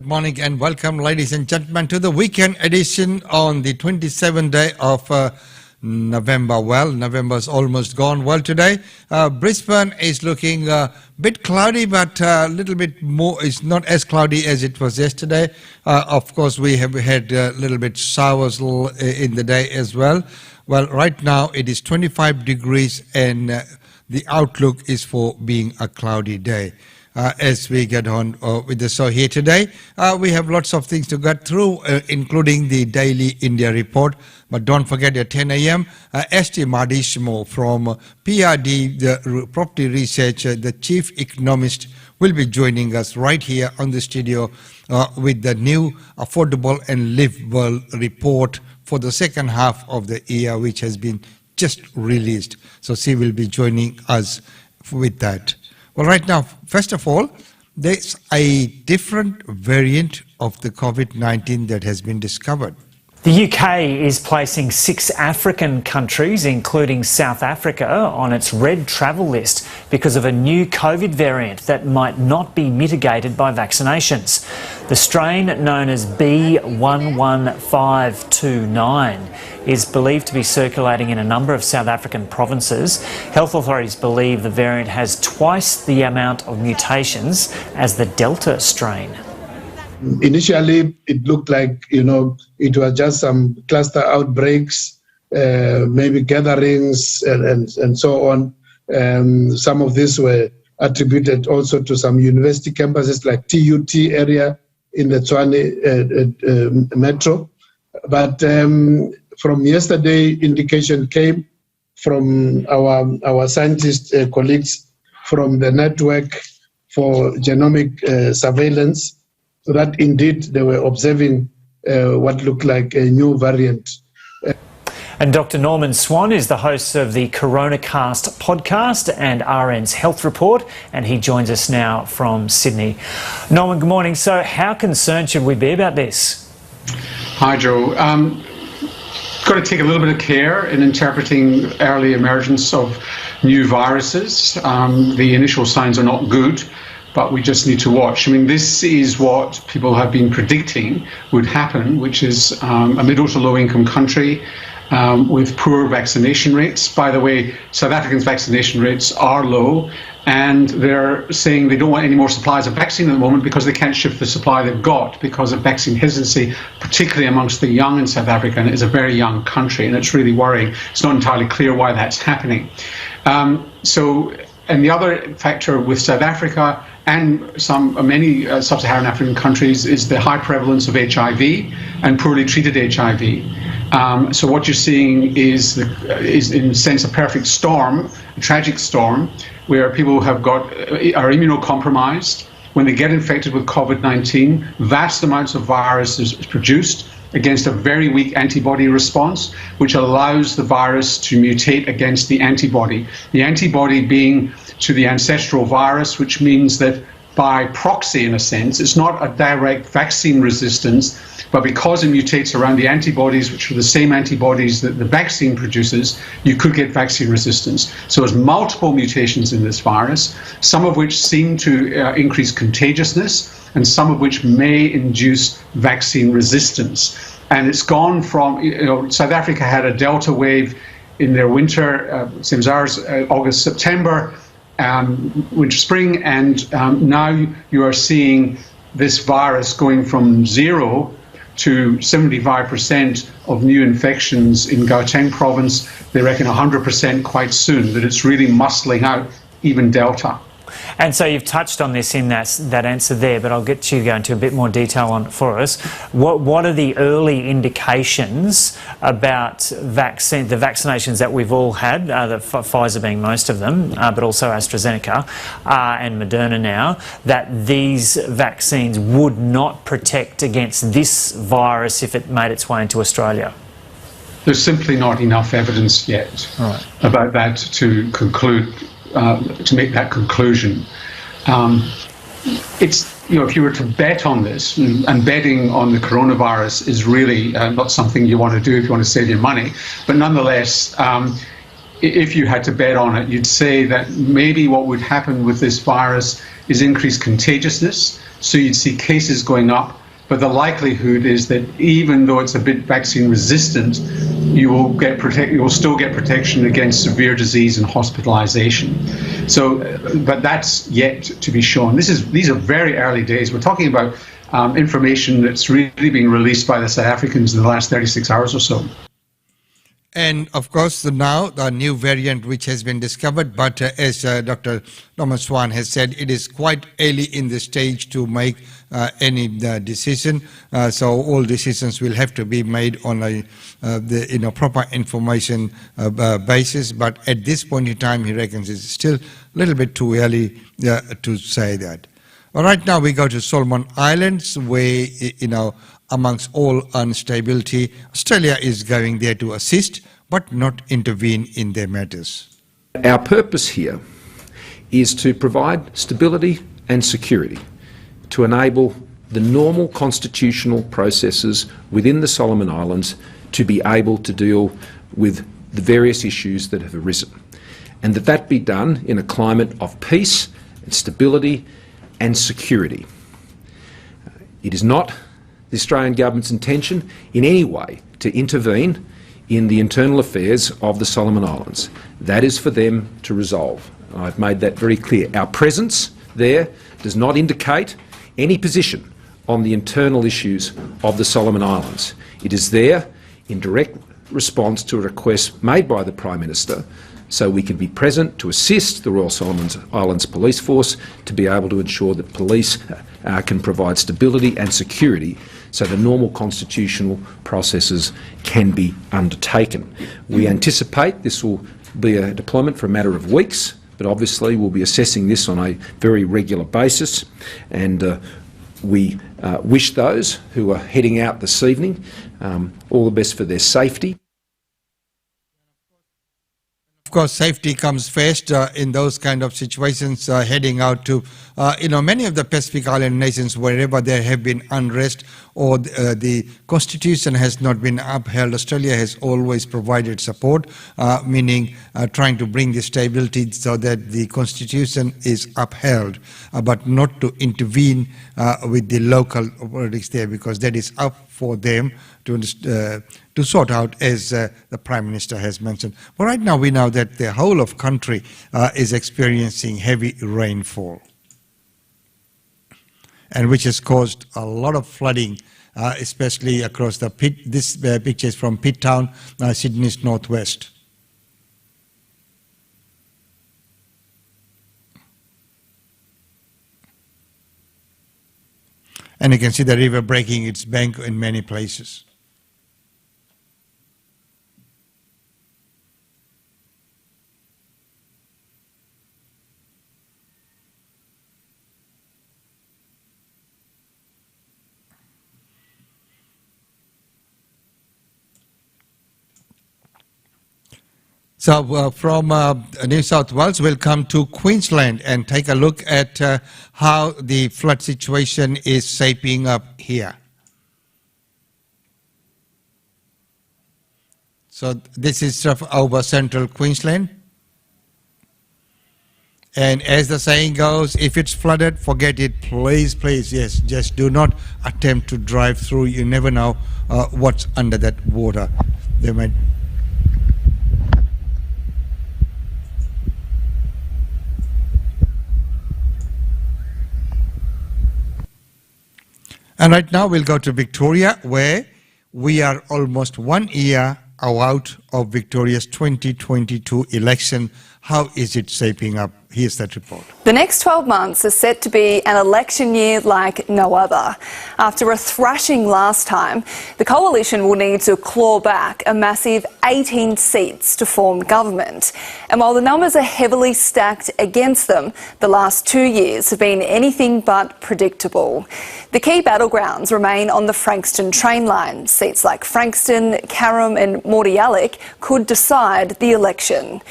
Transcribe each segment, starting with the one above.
Good morning and welcome, ladies and gentlemen, to the weekend edition on the 27th day of November. Well, November's almost gone. Well, today, Brisbane is looking a bit cloudy, but a little bit more. It's not as cloudy as it was yesterday. Of course, we have had a little bit showers in the day as well. Well, right now it is 25 degrees and the outlook is for being a cloudy day. As we get on with the show here today, we have lots of things to get through, including the daily India report. But don't forget at 10 a.m., S.T. Madishmo from PRD, the property research, the chief economist, will be joining us right here on the studio with the new Affordable and Livable report for the second half of the year, which has been just released. So she will be joining us with that. Well, right now, first of all, there's a different variant of the COVID-19 that has been discovered. The UK is placing 6 African countries, including South Africa, on its red travel list because of a new COVID variant that might not be mitigated by vaccinations. The strain, known as B11529, is believed to be circulating in a number of South African provinces. Health authorities believe the variant has twice the amount of mutations as the Delta strain. Initially, it looked like, it was just some cluster outbreaks, maybe gatherings and so on. Some of these were attributed also to some university campuses like TUT area in the Tshwane metro. But from yesterday, indication came from our scientist colleagues from the Network for Genomic Surveillance, so that indeed they were observing what looked like a new variant. And Dr. Norman Swan is the host of the CoronaCast podcast and RN's Health Report, and he joins us now from Sydney. Norman, good morning. So how concerned should we be about this? Hi, Joe. Got to take a little bit of care in interpreting early emergence of new viruses. The initial signs are not good, but we just need to watch. I mean, this is what people have been predicting would happen, which is a middle to low income country with poor vaccination rates. By the way, South Africans' vaccination rates are low, and they're saying they don't want any more supplies of vaccine at the moment because they can't shift the supply they've got because of vaccine hesitancy, particularly amongst the young in South Africa, and it's a very young country, and it's really worrying. It's not entirely clear why that's happening. And the other factor with South Africa and many sub-Saharan African countries is the high prevalence of HIV and poorly treated HIV. So what you're seeing is in a sense a perfect storm, a tragic storm, where people are immunocompromised. When they get infected with COVID-19, vast amounts of virus is produced against a very weak antibody response, which allows the virus to mutate against the antibody. The antibody being to the ancestral virus, which means that by proxy, in a sense, it's not a direct vaccine resistance, but because it mutates around the antibodies, which are the same antibodies that the vaccine produces, you could get vaccine resistance. So there's multiple mutations in this virus, some of which seem to increase contagiousness, and some of which may induce vaccine resistance. And it's gone from, South Africa had a Delta wave in their winter, same as ours, August, September, winter, spring, and now you are seeing this virus going from 0 to 75% of new infections in Gauteng province. They reckon 100% quite soon, that it's really muscling out even Delta. And so you've touched on this in that answer there, but I'll get you to go into a bit more detail on it for us. What are the early indications about the vaccinations that we've all had, Pfizer being most of them, but also AstraZeneca and Moderna now, that these vaccines would not protect against this virus if it made its way into Australia? There's simply not enough evidence yet about that to conclude. To make that conclusion. If you were to bet on this, and betting on the coronavirus is really not something you want to do if you want to save your money, but nonetheless, if you had to bet on it, you'd say that maybe what would happen with this virus is increased contagiousness, So you'd see cases going up, but the likelihood is that even though it's a bit vaccine resistant, you will still get protection against severe disease and hospitalization. So, but that's yet to be shown. These are very early days. We're talking about information that's really being released by the South Africans in the last 36 hours or so. And of course, now the new variant which has been discovered, but as Dr. Thomas Swan has said, it is quite early in the stage to make any decision. So all decisions will have to be made on a proper information basis. But at this point in time, he reckons it's still a little bit too early to say that. All right, now we go to Solomon Islands, where amongst all instability, Australia is going there to assist, but not intervene in their matters. Our purpose here is to provide stability and security to enable the normal constitutional processes within the Solomon Islands to be able to deal with the various issues that have arisen, and that be done in a climate of peace and stability and security. It is not the Australian Government's intention in any way to intervene in the internal affairs of the Solomon Islands. That is for them to resolve. I've made that very clear. Our presence there does not indicate any position on the internal issues of the Solomon Islands. It is there in direct response to a request made by the Prime Minister so we can be present to assist the Royal Solomon Islands Police Force to be able to ensure that police can provide stability and security so the normal constitutional processes can be undertaken. We anticipate this will be a deployment for a matter of weeks, but obviously we'll be assessing this on a very regular basis, and we wish those who are heading out this evening all the best for their safety. Of course, safety comes first in those kind of situations, heading out to, many of the Pacific Island nations, wherever there have been unrest or the constitution has not been upheld. Australia has always provided support, meaning trying to bring the stability so that the constitution is upheld, but not to intervene with the local politics there, because that is up for them to sort out, as the Prime Minister has mentioned. But right now we know that the whole of country is experiencing heavy rainfall, and which has caused a lot of flooding, especially across the pit. This picture is from Pitt Town, Sydney's northwest. And you can see the river breaking its bank in many places. So from New South Wales, we'll come to Queensland and take a look at how the flood situation is shaping up here. So this is stuff over central Queensland. And as the saying goes, if it's flooded, forget it. Please, please, yes, just do not attempt to drive through. You never know what's under that water. They might. And right now we'll go to Victoria, where we are almost 1 year out of Victoria's 2022 election. How is it shaping up? Here's that report. The next 12 months are set to be an election year like no other. After a thrashing last time, the coalition will need to claw back a massive 18 seats to form government. And while the numbers are heavily stacked against them, the last 2 years have been anything but predictable. The key battlegrounds remain on the Frankston train line. Seats like Frankston, Carrum and Mordialloc could decide the election.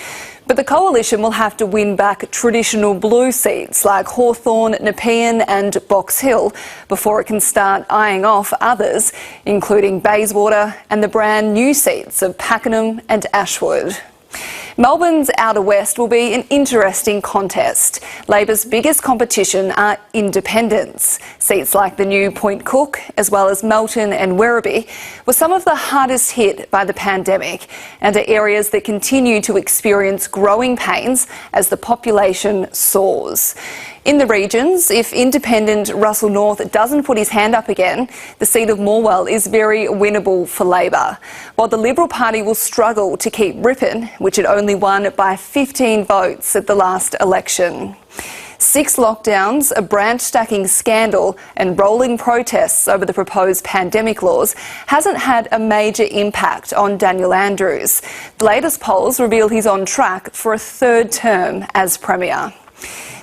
But the coalition will have to win back traditional blue seats like Hawthorn, Nepean and Box Hill before it can start eyeing off others, including Bayswater and the brand new seats of Pakenham and Ashwood. Melbourne's Outer West will be an interesting contest. Labor's biggest competition are independents. Seats like the new Point Cook, as well as Melton and Werribee, were some of the hardest hit by the pandemic and are areas that continue to experience growing pains as the population soars. In the regions, if independent Russell North doesn't put his hand up again, the seat of Morwell is very winnable for Labor, while the Liberal Party will struggle to keep Ripon, which it only won by 15 votes at the last election. 6 lockdowns, a branch stacking scandal and rolling protests over the proposed pandemic laws hasn't had a major impact on Daniel Andrews. The latest polls reveal he's on track for a 3rd term as Premier.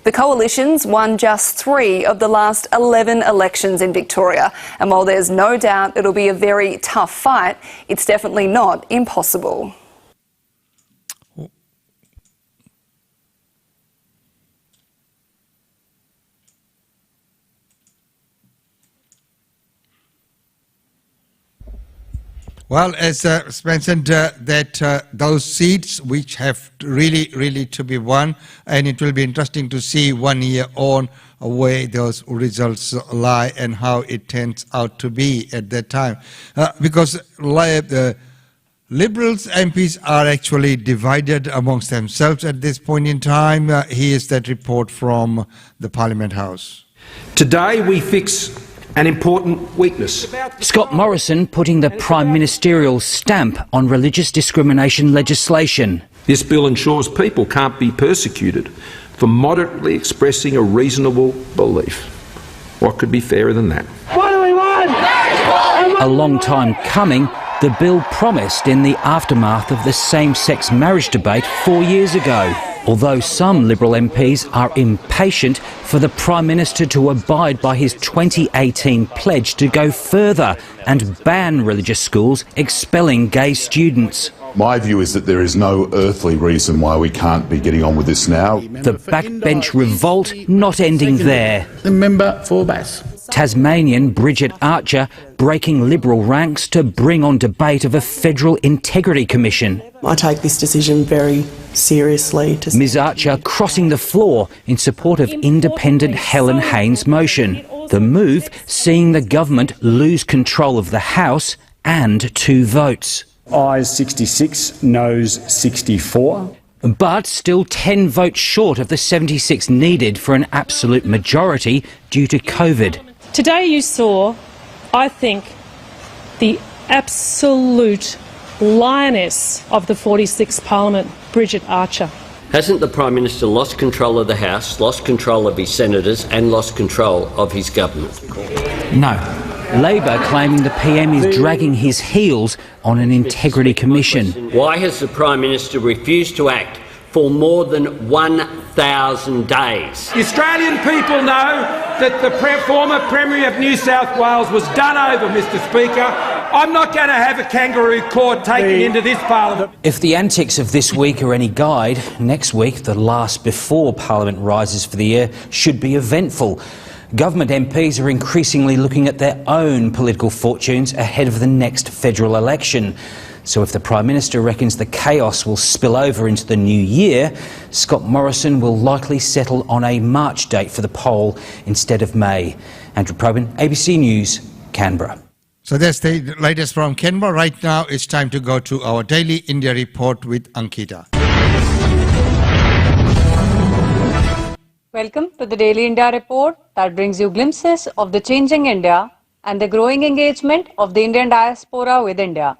The coalition's won just 3 of the last 11 elections in Victoria, and while there's no doubt it'll be a very tough fight, it's definitely not impossible. Well, as mentioned, that those seats which have really to be won, and it will be interesting to see 1 year on where those results lie and how it turns out to be at that time. Because the Liberals MPs are actually divided amongst themselves at this point in time. Here's that report from the Parliament House. Today we fix an important weakness. Scott Morrison putting the prime ministerial stamp on religious discrimination legislation. This bill ensures people can't be persecuted for moderately expressing a reasonable belief. What could be fairer than that? What do we want? A long time coming, the bill promised in the aftermath of the same-sex marriage debate 4 years ago. Although some Liberal MPs are impatient for the Prime Minister to abide by his 2018 pledge to go further and ban religious schools expelling gay students. My view is that there is no earthly reason why we can't be getting on with this now. The backbench revolt not ending there. The member for Bass. Tasmanian Bridget Archer breaking Liberal ranks to bring on debate of a Federal Integrity Commission. I take this decision very seriously. Ms Archer crossing the floor in support of independent Helen Haynes' motion. The move seeing the government lose control of the House and 2 votes. Ayes 66, noes 64. But still 10 votes short of the 76 needed for an absolute majority due to COVID. Today you saw, I think, the absolute lioness of the 46th Parliament, Bridget Archer. Hasn't the Prime Minister lost control of the House, lost control of his senators and lost control of his government? No. Labor claiming the PM is dragging his heels on an integrity commission. Why has the Prime Minister refused to act for more than 1,000 days? The Australian people know that the former Premier of New South Wales was done over, Mr Speaker. I'm not going to have a kangaroo court taken into this Parliament. If the antics of this week are any guide, next week, the last before Parliament rises for the year, should be eventful. Government MPs are increasingly looking at their own political fortunes ahead of the next federal election. So if the Prime Minister reckons the chaos will spill over into the new year, Scott Morrison will likely settle on a March date for the poll instead of May. Andrew Probyn, ABC News, Canberra. So that's the latest from Canberra. Right now it's time to go to our daily India report with Ankita. Welcome to the Daily India Report that brings you glimpses of the changing India and the growing engagement of the Indian diaspora with India.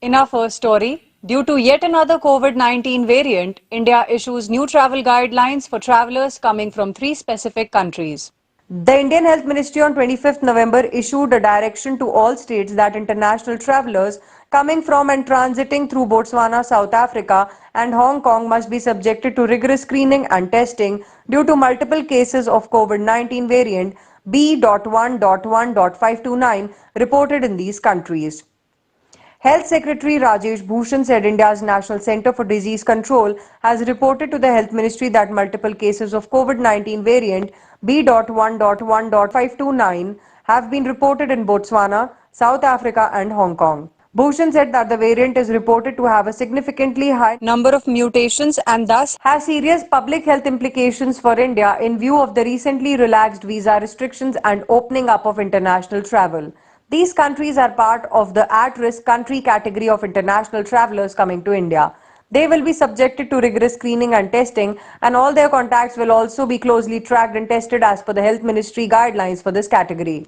In our first story, due to yet another COVID-19 variant, India issues new travel guidelines for travellers coming from 3 specific countries. The Indian Health Ministry on 25th November issued a direction to all states that international travellers coming from and transiting through Botswana, South Africa and Hong Kong must be subjected to rigorous screening and testing due to multiple cases of COVID-19 variant B.1.1.529 reported in these countries. Health Secretary Rajesh Bhushan said India's National Centre for Disease Control has reported to the Health Ministry that multiple cases of COVID-19 variant B.1.1.529 have been reported in Botswana, South Africa and Hong Kong. Bhushan said that the variant is reported to have a significantly high number of mutations and thus has serious public health implications for India in view of the recently relaxed visa restrictions and opening up of international travel. These countries are part of the at-risk country category of international travelers coming to India. They will be subjected to rigorous screening and testing, and all their contacts will also be closely tracked and tested as per the Health Ministry guidelines for this category.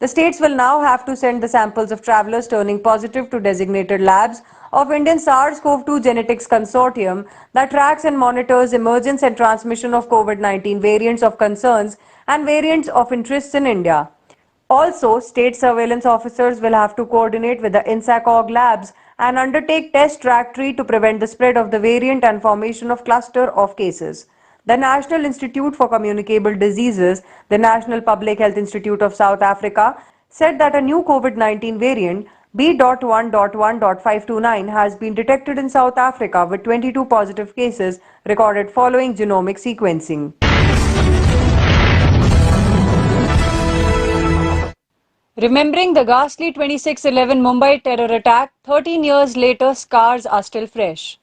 The states will now have to send the samples of travelers turning positive to designated labs of Indian SARS-CoV-2 Genetics Consortium that tracks and monitors emergence and transmission of COVID-19 variants of concerns and variants of interest in India. Also, state surveillance officers will have to coordinate with the INSACOG labs and undertake test track tree to prevent the spread of the variant and formation of cluster of cases. The National Institute for Communicable Diseases, the National Public Health Institute of South Africa, said that a new COVID-19 variant, B.1.1.529, has been detected in South Africa with 22 positive cases recorded following genomic sequencing. Remembering the ghastly 26/11 Mumbai terror attack, 13 years later, scars are still fresh.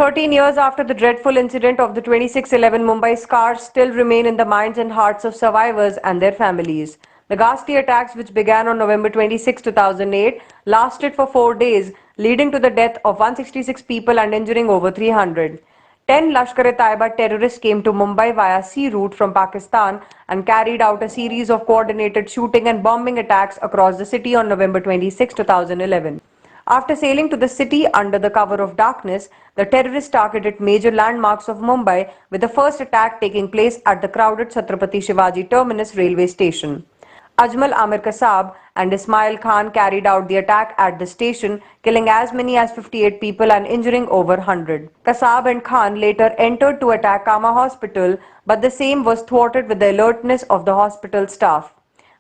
13 years after the dreadful incident of the 26/11 Mumbai, scars still remain in the minds and hearts of survivors and their families. The ghastly attacks, which began on November 26, 2008, lasted for 4 days, leading to the death of 166 people and injuring over 300. 10 Lashkar-e-Taiba terrorists came to Mumbai via sea route from Pakistan and carried out a series of coordinated shooting and bombing attacks across the city on November 26, 2011. After sailing to the city under the cover of darkness, the terrorists targeted major landmarks of Mumbai, with the first attack taking place at the crowded Chhatrapati Shivaji Terminus railway station. Ajmal Amir Kasab and Ismail Khan carried out the attack at the station, killing as many as 58 people and injuring over 100. Kasab and Khan later entered to attack Kama Hospital, but the same was thwarted with the alertness of the hospital staff.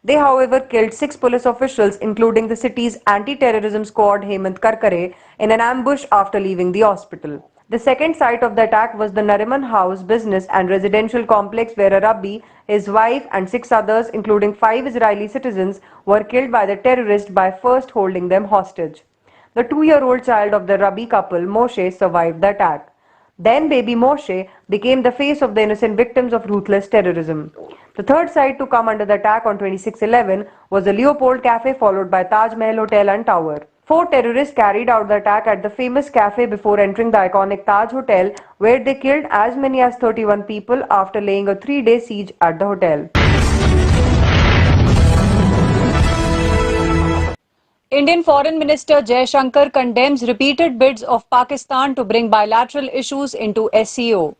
They, however, killed 6 police officials, including the city's anti-terrorism squad Hemant Karkare, in an ambush after leaving the hospital. The second site of the attack was the Nariman House business and residential complex where a Rabbi, his wife and 6 others, including 5 Israeli citizens, were killed by the terrorists by first holding them hostage. The 2-year-old child of the Rabbi couple, Moshe, survived the attack. Then baby Moshe became the face of the innocent victims of ruthless terrorism. The third site to come under the attack on 26/11 was the Leopold Cafe, followed by Taj Mahal Hotel and Tower. 4 terrorists carried out the attack at the famous cafe before entering the iconic Taj Hotel, where they killed as many as 31 people after laying a 3-day siege at the hotel. Indian Foreign Minister Jai Shankar condemns repeated bids of Pakistan to bring bilateral issues into SCO.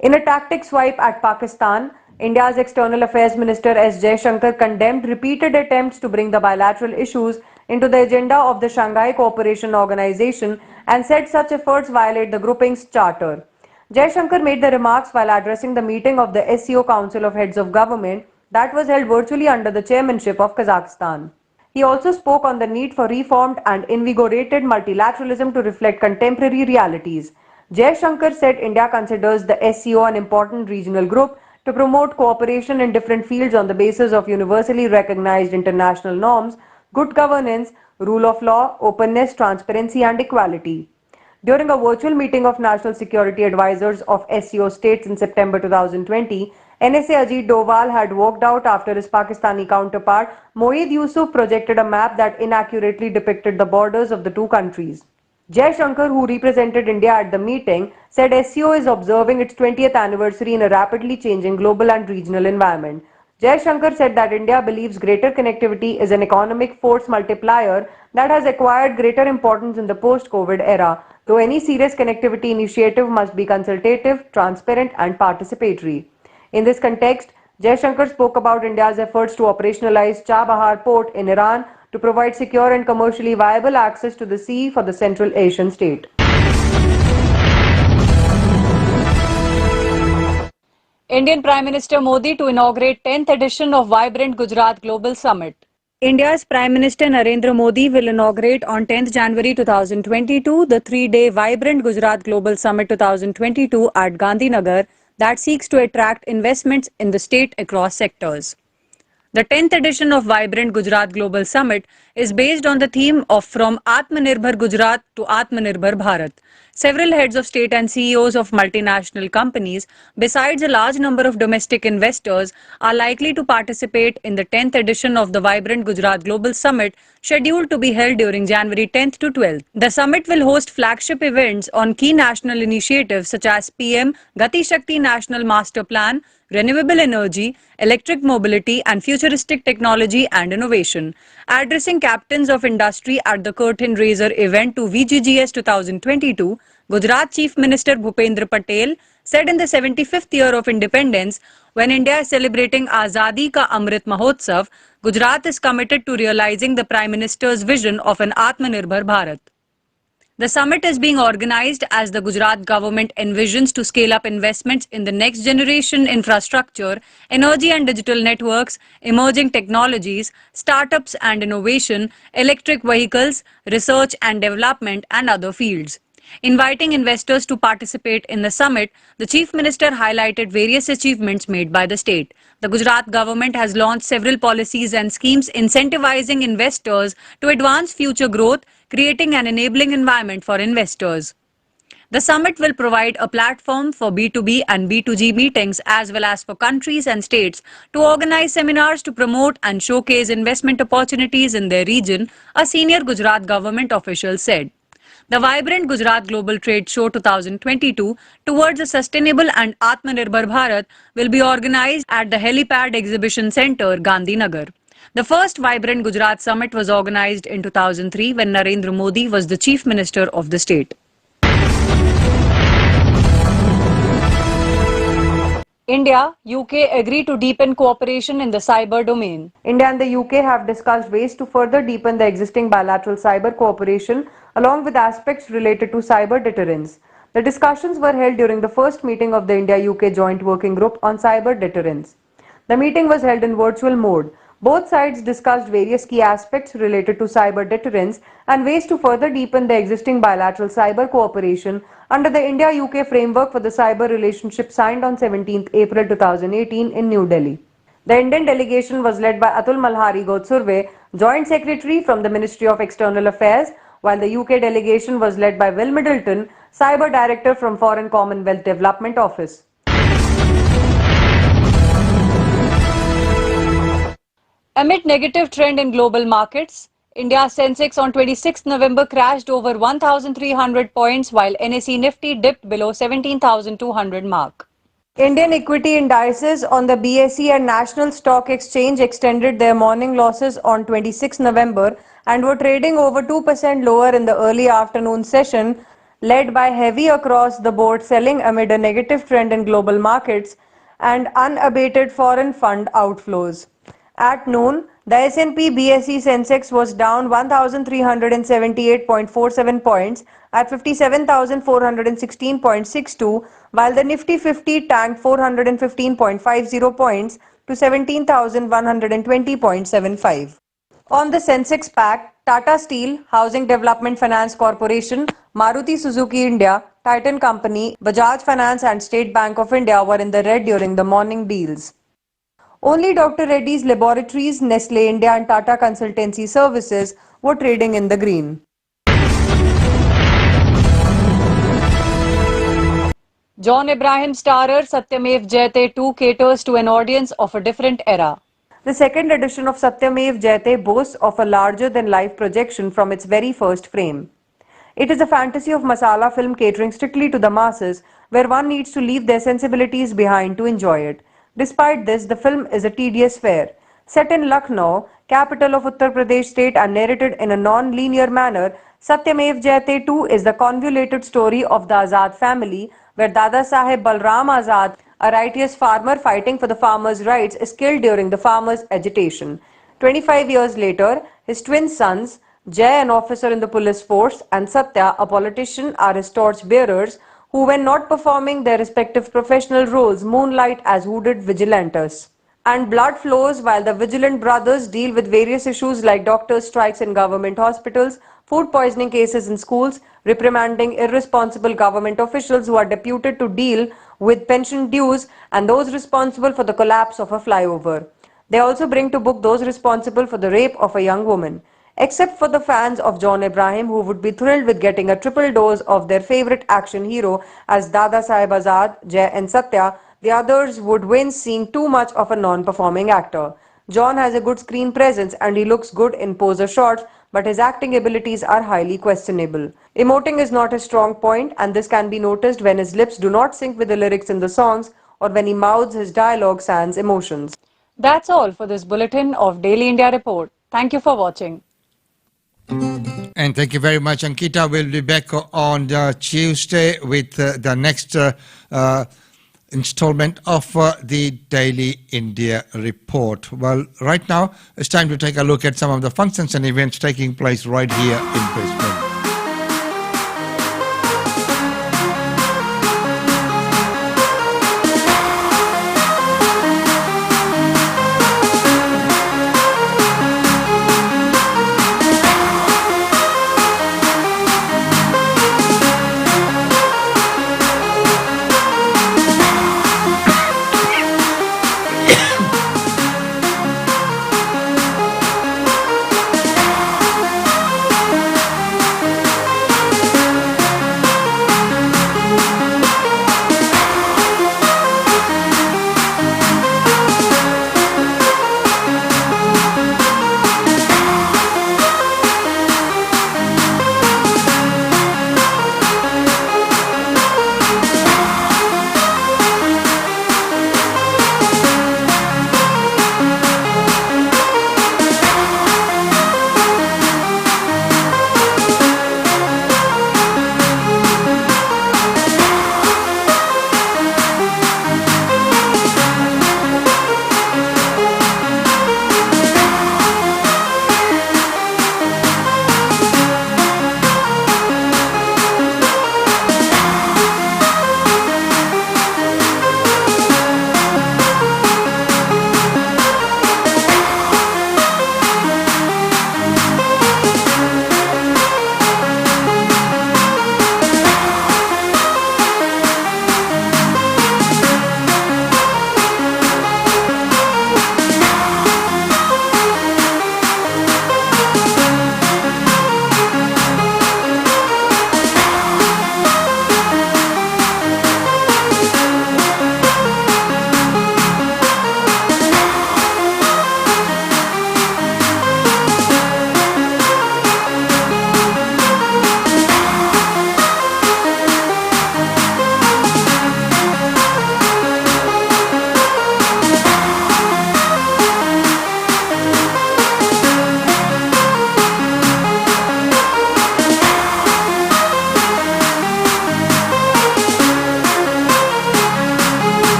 In a tactic swipe at Pakistan, India's External Affairs Minister S. Jai Shankar condemned repeated attempts to bring the bilateral issues into the agenda of the Shanghai Cooperation Organization and said such efforts violate the grouping's charter. Jai Shankar made the remarks while addressing the meeting of the SCO Council of Heads of Government that was held virtually under the chairmanship of Kazakhstan. He also spoke on the need for reformed and invigorated multilateralism to reflect contemporary realities. Jai Shankar said India considers the SCO an important regional group to promote cooperation in different fields on the basis of universally recognized international norms, good governance, rule of law, openness, transparency and equality. During a virtual meeting of National Security Advisors of SCO states in September 2020, NSA Ajit Doval had walked out after his Pakistani counterpart Moeed Yusuf projected a map that inaccurately depicted the borders of the two countries. Jai Shankar, who represented India at the meeting, said SCO is observing its 20th anniversary in a rapidly changing global and regional environment. Jai Shankar said that India believes greater connectivity is an economic force multiplier that has acquired greater importance in the post-COVID era, though any serious connectivity initiative must be consultative, transparent and participatory. In this context, Jai Shankar spoke about India's efforts to operationalize Chabahar port in Iran to provide secure and commercially viable access to the sea for the Central Asian state. Indian Prime Minister Modi to inaugurate 10th edition of Vibrant Gujarat Global Summit. India's Prime Minister Narendra Modi will inaugurate on 10th January 2022 the 3-day Vibrant Gujarat Global Summit 2022 at Gandhinagar that seeks to attract investments in the state across sectors. The 10th edition of Vibrant Gujarat Global Summit is based on the theme of From Atmanirbhar Gujarat to Atmanirbhar Bharat. Several heads of state and CEOs of multinational companies, besides a large number of domestic investors, are likely to participate in the 10th edition of the Vibrant Gujarat Global Summit, scheduled to be held during January 10th to 12th. The summit will host flagship events on key national initiatives such as PM Gati Shakti National Master Plan, renewable energy, electric mobility and futuristic technology and innovation. Addressing captains of industry at the curtain raiser event to VGGS 2022, Gujarat Chief Minister Bhupendra Patel said in the 75th year of independence, when India is celebrating Azadi Ka Amrit Mahotsav, Gujarat is committed to realizing the Prime Minister's vision of an Atmanirbhar Bharat. The summit is being organized as the Gujarat government envisions to scale up investments in the next generation infrastructure, energy and digital networks, emerging technologies, startups and innovation, electric vehicles, research and development and other fields. Inviting investors to participate in the summit, the Chief Minister highlighted various achievements made by the state. The Gujarat government has launched several policies and schemes incentivizing investors to advance future growth, creating an enabling environment for investors. The summit will provide a platform for B2B and B2G meetings as well as for countries and states to organize seminars to promote and showcase investment opportunities in their region, a senior Gujarat government official said. The Vibrant Gujarat Global Trade Show 2022 towards a sustainable and Atmanirbhar Bharat will be organized at the Helipad Exhibition Centre, Gandhinagar. The first Vibrant Gujarat Summit was organized in 2003 when Narendra Modi was the Chief Minister of the state. India, UK agree to deepen cooperation in the cyber domain. India and the UK have discussed ways to further deepen the existing bilateral cyber cooperation along with aspects related to cyber deterrence. The discussions were held during the first meeting of the India-UK Joint Working Group on Cyber Deterrence. The meeting was held in virtual mode. Both sides discussed various key aspects related to cyber deterrence and ways to further deepen the existing bilateral cyber cooperation under the India-UK framework for the cyber relationship signed on 17th April 2018 in New Delhi. The Indian delegation was led by Atul Malhari Gotsurve, Joint Secretary from the Ministry of External Affairs, while the UK delegation was led by Will Middleton, Cyber Director from Foreign Commonwealth Development Office. Amid negative trend in global markets, India's Sensex on 26 November crashed over 1,300 points while NSE Nifty dipped below 17,200 mark. Indian equity indices on the BSE and National Stock Exchange extended their morning losses on 26 November and were trading over 2% lower in the early afternoon session, led by heavy across-the-board selling amid a negative trend in global markets and unabated foreign fund outflows. At noon, the S&P BSE Sensex was down 1,378.47 points at 57,416.62, while the Nifty 50 tanked 415.50 points to 17,120.75. On the Sensex pack, Tata Steel, Housing Development Finance Corporation, Maruti Suzuki India, Titan Company, Bajaj Finance and State Bank of India were in the red during the morning deals. Only Dr. Reddy's Laboratories, Nestle India and Tata Consultancy Services were trading in the green. John Abraham starrer Satyamev Jayate 2 caters to an audience of a different era. The second edition of Satyamev Jayate boasts of a larger-than-life projection from its very first frame. It is a fantasy of masala film catering strictly to the masses, where one needs to leave their sensibilities behind to enjoy it. Despite this, the film is a tedious fare. Set in Lucknow, capital of Uttar Pradesh state and narrated in a non-linear manner, Satyamev Jayate 2 is the convoluted story of the Azad family, where Dada Saheb Balram Azad, a righteous farmer fighting for the farmers' rights, is killed during the farmers' agitation. 25 years later, his twin sons, Jay, an officer in the police force, and Satya, a politician, are his torch-bearers, who, when not performing their respective professional roles, moonlight as hooded vigilantes. And blood flows while the vigilant brothers deal with various issues like doctors' strikes in government hospitals, food poisoning cases in schools, reprimanding irresponsible government officials who are deputed to deal with pension dues, and those responsible for the collapse of a flyover. They also bring to book those responsible for the rape of a young woman. Except for the fans of John Abraham, who would be thrilled with getting a triple dose of their favorite action hero as Dada Saheb Azad, Jai and Satya, the others would wince seeing too much of a non-performing actor. John has a good screen presence and he looks good in poser shots, but his acting abilities are highly questionable. Emoting is not his strong point, and this can be noticed when his lips do not sync with the lyrics in the songs or when he mouths his dialogue sans emotions. That's all for this bulletin of Daily India Report. Thank you for watching. And thank you very much, Ankita. We'll be back on Tuesday with the next installment of the Daily India Report. Well, right now, it's time to take a look at some of the functions and events taking place right here in Brisbane.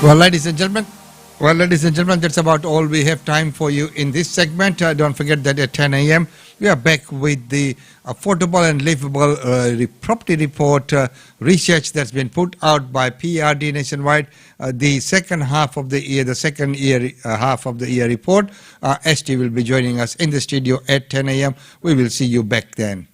Well, ladies and gentlemen, that's about all we have time for you in this segment. Don't forget that at 10 a.m. we are back with the affordable and livable property report research that's been put out by PRD nationwide. The second half of the year, half of the year report. ST will be joining us in the studio at 10 a.m. We will see you back then.